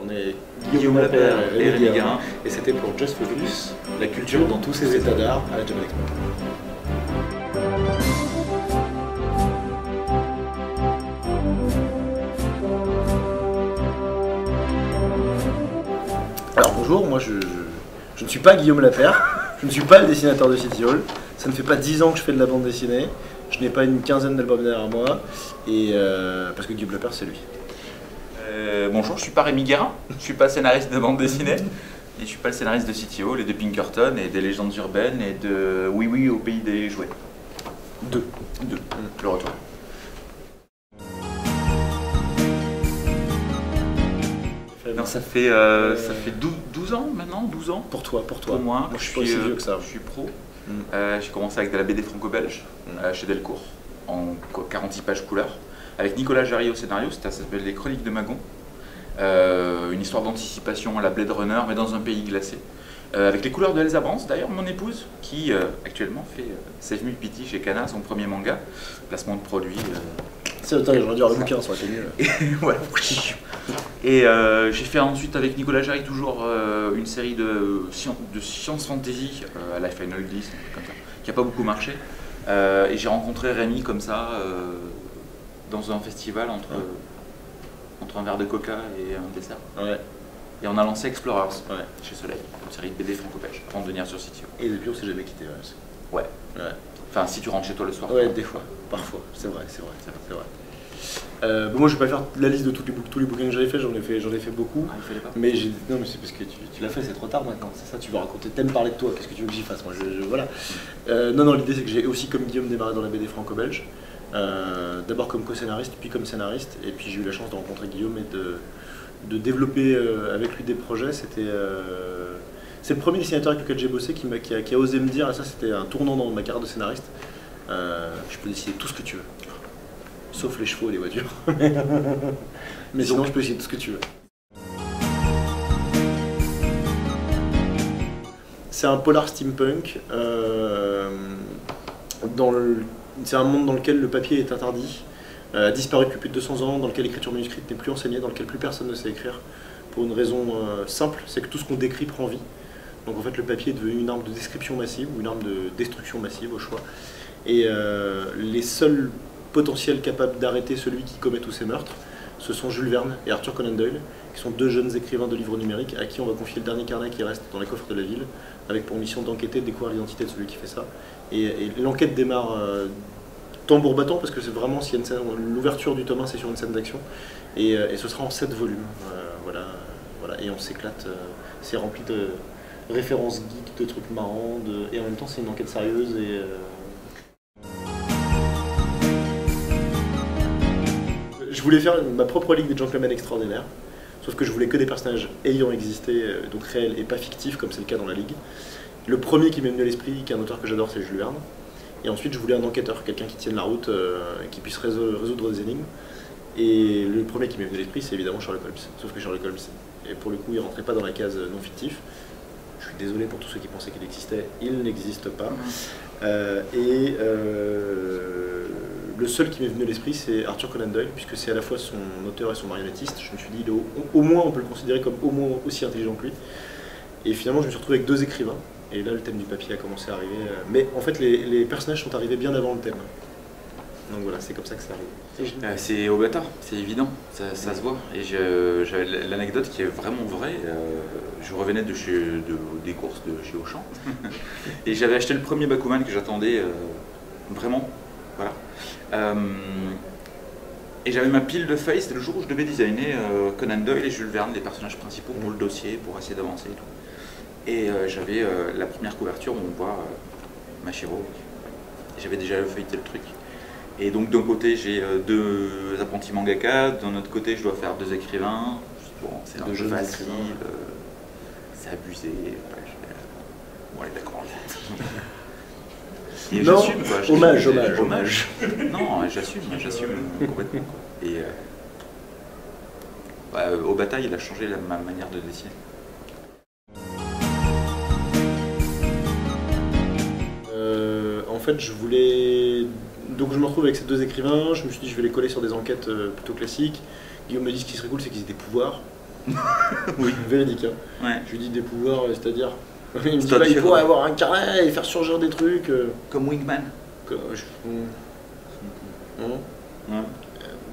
on est Guillaume Lapeyre et Rémi Guérin, et c'était pour Just Focus, la culture dans tous ses états d'art à la Japan Expo. Alors bonjour, moi je ne suis pas Guillaume Lapeyre, je ne suis pas le dessinateur de City Hall, ça ne fait pas 10 ans que je fais de la bande dessinée, je n'ai pas une quinzaine d'albums derrière moi, et parce que Guillaume Lapeyre c'est lui. Bonjour, je suis pas Rémi Guérin, je suis pas scénariste de bande dessinée, et je suis pas le scénariste de City Hall et de Pinkerton et des légendes urbaines et de Oui Oui au pays des jouets. Deux. Le retour. Non, ça fait 12 ans maintenant, 12 ans. Pour toi. Pour moi, je suis pas aussi vieux que ça. Je suis pro. J'ai commencé avec de la BD franco-belge chez Delcourt, en 46 pages couleur, avec Nicolas Jarry au scénario. Ça s'appelle Les Chroniques de Magon. Une histoire d'anticipation à la Blade Runner, mais dans un pays glacé. Avec les couleurs de Elsa Brans, d'ailleurs, mon épouse, qui actuellement fait Save Me Pity chez Kana, son premier manga, placement de produit. C'est le temps, j'aurais dû avoir le bouquin, ça aurait été mieux. Voilà. Et j'ai fait ensuite avec Nicolas Jarry toujours une série de science fantasy à la Final 10, comme ça, qui n'a pas beaucoup marché. Et j'ai rencontré Rémi comme ça, dans un festival entre un verre de coca et un dessert. Ouais. Et on a lancé Explorers chez Soleil, une série de BD franco-belge, avant de venir sur City Hall. Et depuis on s'est jamais quitté. Ouais. Enfin, si tu rentres chez toi le soir. Ouais, des fois, parfois, c'est vrai. Moi je vais pas faire la liste de tous les bouquins que j'avais fait, j'en ai fait beaucoup. Ah, il fallait pas. Mais non, mais c'est parce que tu l'as fait, c'est trop tard maintenant, c'est ça, tu veux raconter, t'aimes parler de toi, qu'est-ce que tu veux que j'y fasse, moi voilà. Non, l'idée c'est que j'ai aussi comme Guillaume démarré dans la BD franco-belge, d'abord comme co-scénariste, puis comme scénariste, et puis j'ai eu la chance de rencontrer Guillaume et de développer avec lui des projets. C'est le premier dessinateur avec lequel j'ai bossé qui a osé me dire, et ça c'était un tournant dans ma carrière de scénariste, je peux dessiner tout ce que tu veux. Sauf les chevaux et les voitures. Mais sinon, je peux essayer tout ce que tu veux. C'est un polar steampunk. C'est un monde dans lequel le papier est interdit, a disparu depuis plus de 200 ans, dans lequel l'écriture manuscrite n'est plus enseignée, dans lequel plus personne ne sait écrire. Pour une raison simple, c'est que tout ce qu'on décrit prend vie. Donc en fait, le papier est devenu une arme de description massive ou une arme de destruction massive au choix. Et les seuls potentiels capables d'arrêter celui qui commet tous ces meurtres, ce sont Jules Verne et Arthur Conan Doyle, qui sont deux jeunes écrivains de livres numériques à qui on va confier le dernier carnet qui reste dans les coffres de la ville, avec pour mission d'enquêter, de découvrir l'identité de celui qui fait ça. Et l'enquête démarre tambour battant, parce que c'est vraiment, l'ouverture du tome 1, c'est sur une scène d'action, et ce sera en 7 volumes. Voilà, et on s'éclate, c'est rempli de références geeks, de trucs marrants, et en même temps c'est une enquête sérieuse. Je voulais faire ma propre ligue des gentlemen extraordinaires, sauf que je voulais que des personnages ayant existé, donc réels et pas fictifs, comme c'est le cas dans la ligue. Le premier qui m'est venu à l'esprit, qui est un auteur que j'adore, c'est Jules Verne. Et ensuite, je voulais un enquêteur, quelqu'un qui tienne la route, qui puisse résoudre des énigmes. Et le premier qui m'est venu à l'esprit, c'est évidemment Sherlock Holmes. Sauf que Sherlock Holmes, et pour le coup, il ne rentrait pas dans la case non fictif. Je suis désolé pour tous ceux qui pensaient qu'il existait, il n'existe pas. Le seul qui m'est venu à l'esprit, c'est Arthur Conan Doyle, puisque c'est à la fois son auteur et son marionnettiste. Je me suis dit, au moins, on peut le considérer comme au moins aussi intelligent que lui. Et finalement, je me suis retrouvé avec 2 écrivains. Et là, le thème du papier a commencé à arriver. Mais en fait, les personnages sont arrivés bien avant le thème. Donc voilà, c'est comme ça que ça arrive. C'est au bâtard, c'est évident, ça se voit. Et j'avais l'anecdote qui est vraiment vraie. Je revenais des courses de chez Auchan. Et j'avais acheté le premier Bakuman que j'attendais vraiment. Voilà. Et j'avais ma pile de feuilles, c'était le jour où je devais designer Conan Doyle et Jules Verne, les personnages principaux pour le dossier, pour essayer d'avancer et tout. Et j'avais la première couverture où on voit Machiro. J'avais déjà feuilleté le truc. Et donc d'un côté j'ai 2 apprentis mangaka, d'un autre côté je dois faire 2 écrivains. Bon, c'est un peu facile, c'est abusé. Bon allez d'accord. Et non, j'assume quoi. Hommage. Non, j'assume complètement quoi. Et au bataille, il a changé ma manière de dessiner. En fait, je voulais... Donc je me retrouve avec ces 2 écrivains, je me suis dit je vais les coller sur des enquêtes plutôt classiques. Guillaume me dit ce qui serait cool, c'est qu'ils aient des pouvoirs. Oui. Véridique. Hein. Ouais. Je lui dis des pouvoirs, c'est-à-dire. Il me dit C'est-à-dire il pourrait avoir un carnet et faire surgir des trucs. Comme Wingman. Non. Ouais.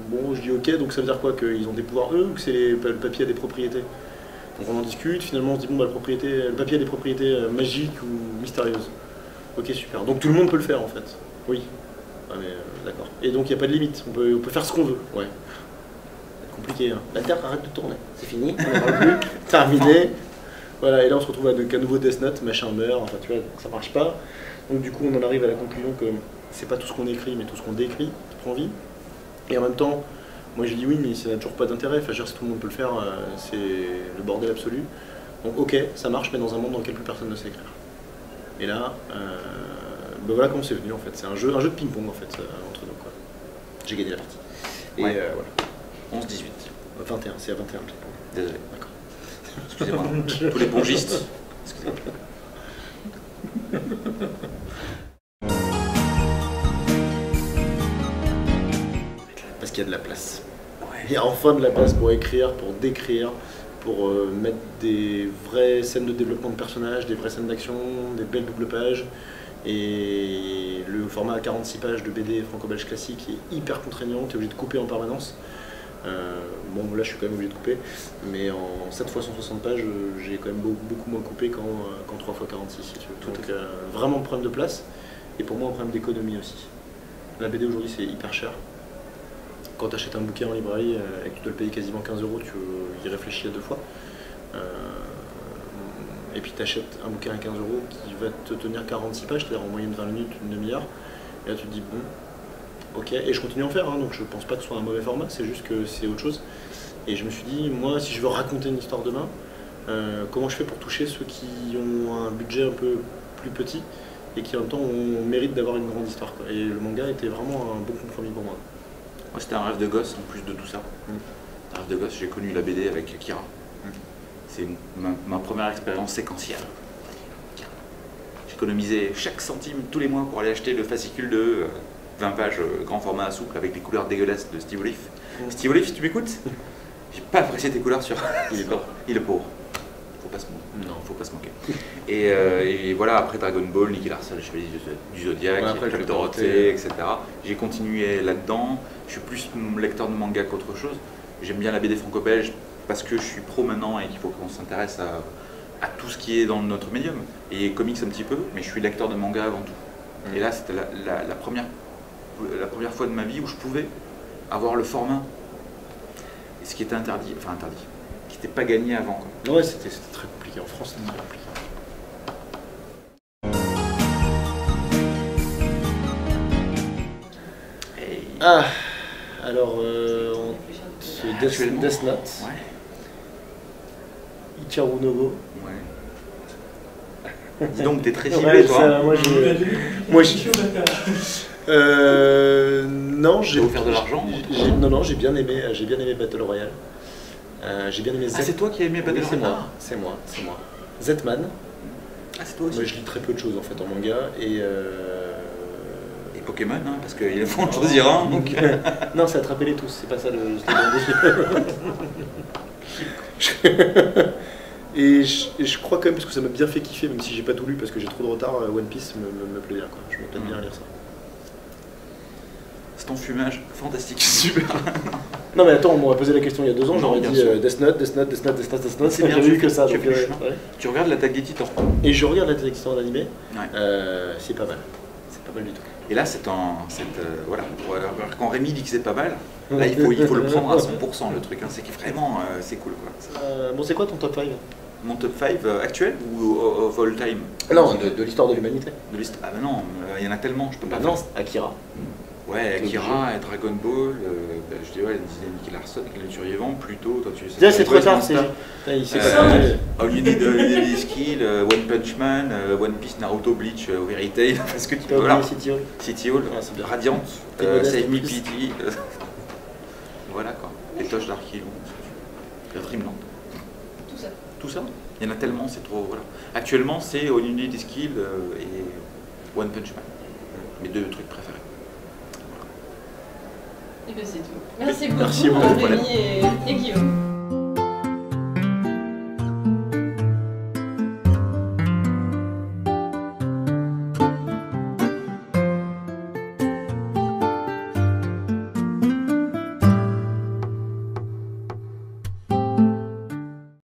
Bon, je dis ok, donc ça veut dire quoi? Qu'ils ont des pouvoirs eux ou que le papier a des propriétés? Donc on en discute, finalement on se dit bon bah le papier a des propriétés magiques ou mystérieuses. Ok, super. Donc tout le monde peut le faire en fait. Oui. Ah mais d'accord. Et donc il n'y a pas de limite, on peut faire ce qu'on veut. Ouais. C'est compliqué, hein. La Terre arrête de tourner. C'est fini, on n'en parle plus. Terminé. Voilà, et là on se retrouve avec un nouveau Death Note, machin meurt, enfin tu vois, ça marche pas. Donc du coup on en arrive à la conclusion que c'est pas tout ce qu'on écrit, mais tout ce qu'on décrit qui prend vie. Et en même temps, moi je dis oui, mais ça n'a toujours pas d'intérêt. Enfin, je veux dire, si tout le monde peut le faire, c'est le bordel absolu. Donc ok, ça marche, mais dans un monde dans lequel plus personne ne sait écrire. Et là, ben voilà comment c'est venu en fait. C'est un jeu de ping-pong en fait entre nous quoi. J'ai gagné la partie. Et Ouais. voilà. 11-18. 21, c'est à 21 le ping-pong. Désolé. D'accord. Excusez-moi. Tous les pongistes. Excusez-moi. Parce qu'il y a de la place. Ouais. Il y a enfin de la place pour écrire, pour décrire, pour mettre des vraies scènes de développement de personnages, des vraies scènes d'action, des belles doubles pages. Et le format à 46 pages de BD franco-belge classique est hyper contraignant, tu es obligé de couper en permanence. Bon, là je suis quand même obligé de couper, mais en 7 fois 160 pages, j'ai quand même beaucoup moins coupé qu'en 3 fois 46 si tu veux. Donc vraiment un problème de place, et pour moi un problème d'économie aussi. La BD aujourd'hui c'est hyper cher. Quand tu achètes un bouquin en librairie et que tu dois le payer quasiment 15 €, tu y réfléchis à 2 fois. Et puis tu achètes un bouquin à 15 € qui va te tenir 46 pages, c'est-à-dire en moyenne 20 minutes, une demi-heure. Et là tu te dis bon, ok, et je continue à en faire, hein, donc je pense pas que ce soit un mauvais format, c'est juste que c'est autre chose. Et je me suis dit, moi si je veux raconter une histoire demain, comment je fais pour toucher ceux qui ont un budget un peu plus petit et qui en même temps ont mérite d'avoir une grande histoire quoi. Et le manga était vraiment un bon compromis pour moi. Moi, c'était un rêve de gosse en plus de tout ça. Un rêve de gosse, j'ai connu la BD avec Akira. C'est ma première expérience séquentielle. J'économisais chaque centime tous les mois pour aller acheter le fascicule de 20 pages grand format à souple avec les couleurs dégueulasses de Steve Olive. Steve Olive, si tu m'écoutes, j'ai pas apprécié tes couleurs sur. Il est pauvre. Il est pauvre. Non, faut pas se moquer. Et voilà, après Dragon Ball, Nicky Larson, le Chevalier du Zodiac, Ouais, Club Dorothée, etc. J'ai continué là-dedans. Je suis plus lecteur de manga qu'autre chose. J'aime bien la BD franco-belge parce que je suis pro maintenant et qu'il faut qu'on s'intéresse à tout ce qui est dans notre médium. Et comics un petit peu, mais je suis lecteur de manga avant tout. Et là, c'était la première fois de ma vie où je pouvais avoir le format. Et ce qui était interdit, qui n'était pas gagné avant. Quoi. Ouais, c'était très compliqué. En France, c'était très compliqué. Ah, alors, Death Note, Ouais. Ikaru Nogo. Ouais. Dis donc, t'es très ciblé, Ouais, toi. ça, non, j'ai. Ça vous faire de l'argent Non, j'ai bien aimé Battle Royale. J'ai bien aimé Ah, c'est toi qui as aimé Battle Oui, Royale? c'est moi. Zetman. Ah, c'est toi aussi. Moi, je lis très peu de choses en fait en manga et. Et Pokémon, hein, parce qu'il faut en choisir un. Donc... Non, c'est attraper-les tous, c'est pas ça le Et je crois quand même, parce que ça m'a bien fait kiffer, même si j'ai pas tout lu parce que j'ai trop de retard, One Piece me plaît bien, quoi. Je m'entends bien à lire ça. C'est ton fumage fantastique, super. Non mais attends, on m'aurait posé la question il y a 2 ans, Non, j'aurais bien dit sûr. Death Note, C'est bien, j'ai tu vu que ça. tu Donc, fais le chemin. ouais. Tu regardes l'attaque des titans. Et je regarde la télévision en animé, Ouais. c'est pas mal. C'est pas mal du tout. Et là, voilà. Quand Rémi dit que c'est pas mal, là, il faut le prendre à 100%, le truc. Hein. C'est que vraiment, c'est cool, quoi. Bon, c'est quoi ton top 5 Mon top 5 actuel ou of all time? Non, de l'histoire de l'humanité. De liste. Ah bah non, il y en a tellement, je peux pas Non, faire. Akira. Ouais, Akira, et Dragon Ball, je dis ouais, Nicky Larson, avec les survivants, plutôt. Toi, tu sais, Déjà, c'est trop tard, Monster. il s'est All You Need Is Kill, One Punch Man, One Piece, Naruto, Bleach, Fairy Tail, parce que tu peux. Voilà. City Hall. City Hall, Ouais, c'est bien. Radiant, T'es modeste Save en Me plus. Pity. Voilà quoi. Les Toches d'Archilon, Dreamland. Tout ça. Il y en a tellement, c'est trop. Voilà. Actuellement, c'est All You Need Is Kill et One Punch Man. Mes 2 trucs préférés. Et bien c'est tout. Merci beaucoup, Merci beaucoup. Rémi et Guillaume.